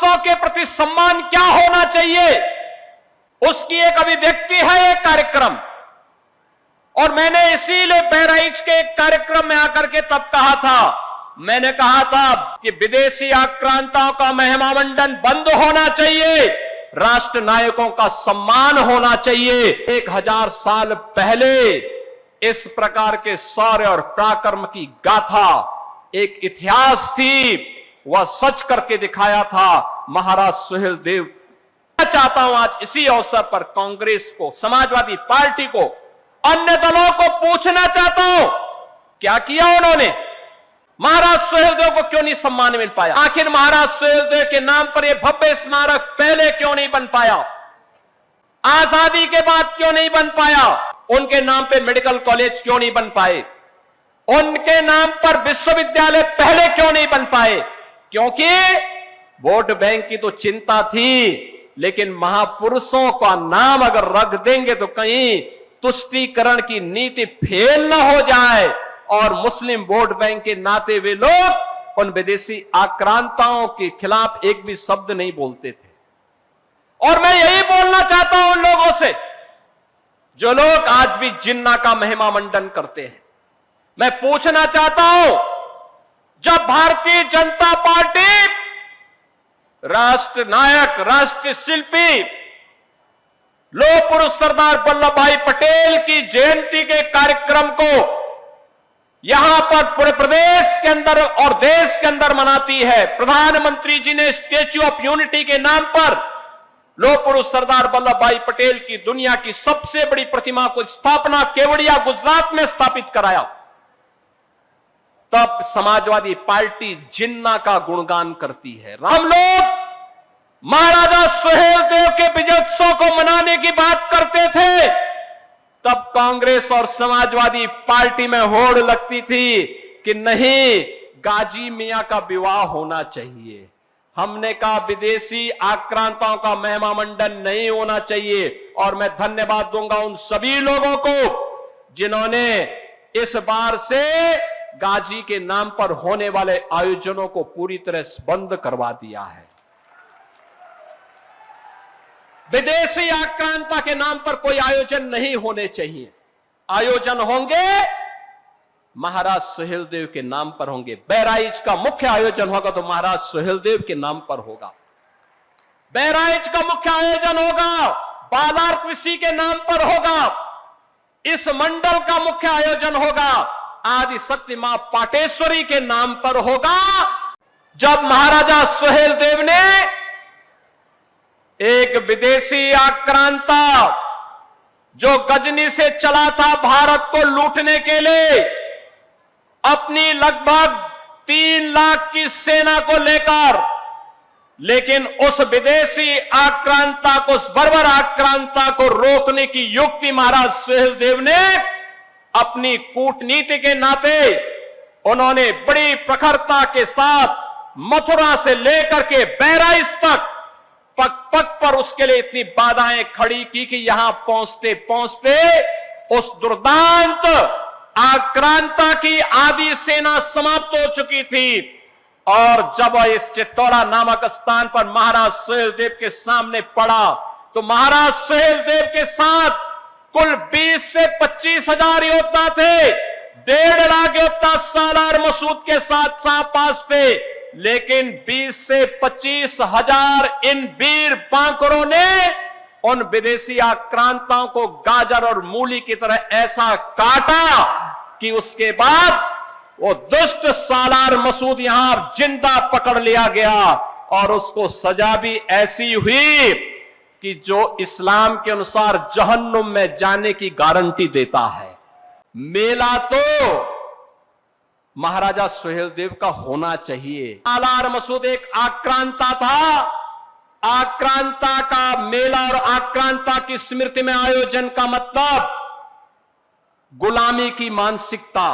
महापुरुषों के प्रति सम्मान क्या होना चाहिए, उसकी एक अभिव्यक्ति है ये कार्यक्रम। और मैंने इसीलिए बहराइच के एक कार्यक्रम में आकर के तब कहा था, मैंने कहा था कि विदेशी आक्रांताओं का महिमामंडन बंद होना चाहिए, राष्ट्र नायकों का सम्मान होना चाहिए। 1000 साल पहले इस प्रकार के शौर्य और पराक्रम की गाथा एक इतिहास थी, वह सच करके दिखाया था महाराज सुहेलदेव। मैं चाहता हूं आज इसी अवसर पर कांग्रेस को, समाजवादी पार्टी को, अन्य दलों को पूछना चाहता हूं, क्या किया उन्होंने? महाराज सुहेलदेव को क्यों नहीं सम्मान मिल पाया? आखिर महाराज सुहेलदेव के नाम पर यह भव्य स्मारक पहले क्यों नहीं बन पाया? आजादी के बाद क्यों नहीं बन पाया? उनके नाम पे मेडिकल कॉलेज क्यों नहीं बन पाए? उनके नाम पर विश्वविद्यालय पहले क्यों नहीं बन पाए? क्योंकि वोट बैंक की तो चिंता थी, लेकिन महापुरुषों का नाम अगर रख देंगे तो कहीं तुष्टीकरण की नीति फेल न हो जाए और मुस्लिम वोट बैंक के नाते वे लोग उन विदेशी आक्रांताओं के खिलाफ एक भी शब्द नहीं बोलते थे। और मैं यही बोलना चाहता हूं उन लोगों से जो लोग आज भी जिन्ना का महिमा मंडन करते हैं। मैं पूछना चाहता हूं, जब भारतीय जनता पार्टी राष्ट्र नायक, राष्ट्र शिल्पी, लौह पुरुष सरदार वल्लभ भाई पटेल की जयंती के कार्यक्रम को यहां पर पूरे प्रदेश के अंदर और देश के अंदर मनाती है, प्रधानमंत्री जी ने स्टैच्यू ऑफ यूनिटी के नाम पर लौह पुरुष सरदार वल्लभ भाई पटेल की दुनिया की सबसे बड़ी प्रतिमा को स्थापना केवड़िया गुजरात में स्थापित कराया, तब समाजवादी पार्टी जिन्ना का गुणगान करती है। हम लोग महाराजा सुहेलदेव के विजयोत्सव को मनाने की बात करते थे, तब कांग्रेस और समाजवादी पार्टी में होड़ लगती थी कि नहीं, गाजी मियां का विवाह होना चाहिए। हमने कहा विदेशी आक्रांताओं का महिमा मंडन नहीं होना चाहिए। और मैं धन्यवाद दूंगा उन सभी लोगों को जिन्होंने इस बार से गाजी के नाम पर होने वाले आयोजनों को पूरी तरह से बंद करवा दिया है। विदेशी आक्रांता के नाम पर कोई आयोजन नहीं होने चाहिए। आयोजन होंगे महाराज सुहेलदेव के नाम पर होंगे। बहराइच का मुख्य आयोजन होगा तो महाराज सुहेलदेव के नाम पर होगा। बहराइच का मुख्य आयोजन होगा बालार कृषि के नाम पर होगा। इस मंडल का मुख्य आयोजन होगा आदि शक्ति मां पाटेश्वरी के नाम पर होगा। जब महाराजा सुहेलदेव ने एक विदेशी आक्रांता जो गजनी से चला था भारत को लूटने के लिए, अपनी लगभग 3 लाख की सेना को लेकर, लेकिन उस विदेशी आक्रांता को, उस बर्बर आक्रांता को रोकने की युक्ति महाराज सुहेलदेव ने अपनी कूटनीति के नाते उन्होंने बड़ी प्रखरता के साथ मथुरा से लेकर के बहराइच तक पग पग पर उसके लिए इतनी बाधाएं खड़ी की कि यहां पहुंचते पहुंचते उस दुर्दांत आक्रांता की आधी सेना समाप्त हो चुकी थी। और जब इस चित्तौड़ा नामक स्थान पर महाराज सुहेलदेव के सामने पड़ा तो महाराज सुहेलदेव के साथ कुल 20 से 25 हजार योद्धा थे। 1.5 लाख योद्धा सालार मसूद के साथ पास थे, लेकिन 20 से 25 हजार इन वीर बांकुरों ने उन विदेशी आक्रांताओं को गाजर और मूली की तरह ऐसा काटा कि उसके बाद वो दुष्ट सालार मसूद यहां जिंदा पकड़ लिया गया और उसको सजा भी ऐसी हुई कि जो इस्लाम के अनुसार जहन्नुम में जाने की गारंटी देता है। मेला तो महाराजा सुहेलदेव का होना चाहिए। सालार मसूद एक आक्रांता था। आक्रांता का मेला और आक्रांता की स्मृति में आयोजन का मतलब गुलामी की मानसिकता,